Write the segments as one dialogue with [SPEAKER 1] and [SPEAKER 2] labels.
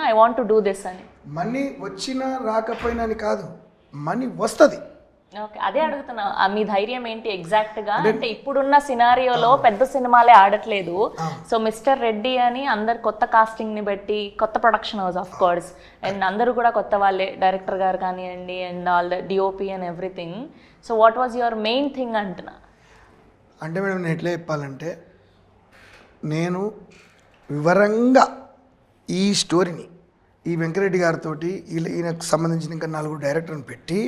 [SPEAKER 1] I want to do this అని.
[SPEAKER 2] Money వచ్చినా రాకపోయినా అని కాదు, మనీ వస్తుంది.
[SPEAKER 1] ఓకే, అదే అడుగుతున్నా, మీ ధైర్యం ఏంటి ఎగ్జాక్ట్ గా? అంటే ఇప్పుడున్న సినారియోలో పెద్ద సినిమాలే ఆడట్లేదు. సో మిస్టర్ రెడ్డి అని అందరు కొత్త కాస్టింగ్ ని బట్టి, కొత్త production house of course, and అందరూ కూడా కొత్త వాళ్ళే, డైరెక్టర్ గారు కానివ్వండి and all the DOP and everything. So what was your main thing అంటున్నా?
[SPEAKER 2] అంటే మేడం నేను ఎట్లా చెప్పాలంటే, నేను వివరంగా ఈ స్టోరీని ఈ వెంకరెడ్డి గారితో ఈయనకు సంబంధించిన ఇంకా 4 డైరెక్టర్ని పెట్టి,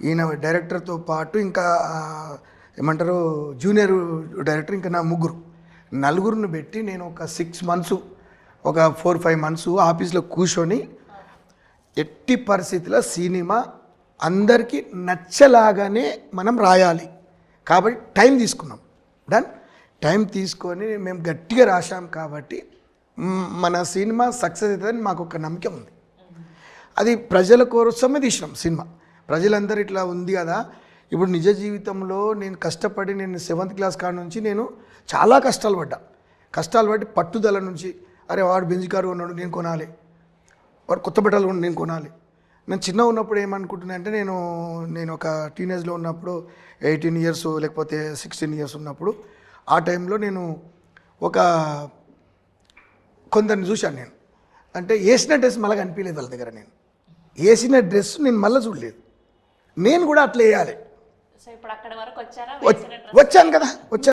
[SPEAKER 2] ఈయన డైరెక్టర్తో పాటు ఇంకా ఏమంటారు జూనియర్ డైరెక్టర్ ఇంకా నా 4 పెట్టి నేను ఒక 6 months, ఒక 4-5 months ఆఫీస్లో కూర్చొని ఎట్టి పరిస్థితిలో సినిమా అందరికీ నచ్చలాగానే మనం రాయాలి కాబట్టి టైం తీసుకున్నాం. డన్. టైం తీసుకొని మేము గట్టిగా రాశాం కాబట్టి మన సినిమా సక్సెస్ అవుతుందని మాకు ఒక నమ్మకం ఉంది. అది ప్రజల కోసమే తీసినాం సినిమా. ప్రజలందరూ ఇట్లా ఉంది కదా. ఇప్పుడు నిజ జీవితంలో నేను కష్టపడి, నేను 7th class కాడ నుంచి నేను చాలా కష్టాలు పడి పట్టుదల నుంచి, అరే వాడు బెంజ్ కారు కొన్నాడు నేను కొనాలి, వాడు కొత్త బట్టలు కొన్నాడు నేను కొనాలి. నేను చిన్న ఉన్నప్పుడు ఏమనుకుంటున్నా అంటే, నేను ఒక టీనేజ్లో ఉన్నప్పుడు 18 years లేకపోతే 16 years ఉన్నప్పుడు, ఆ టైంలో నేను ఒక కొందరిని చూశాను. నేను అంటే వేసిన డ్రెస్ మళ్ళీ కనిపించలేదు వాళ్ళ దగ్గర. నేను వేసిన డ్రెస్ నేను మళ్ళీ చూడలేదు. నేను కూడా అట్లా వేయాలి.
[SPEAKER 1] సో ఇప్పుడు అక్కడ వరకు వచ్చారా?
[SPEAKER 2] వచ్చాను కదా.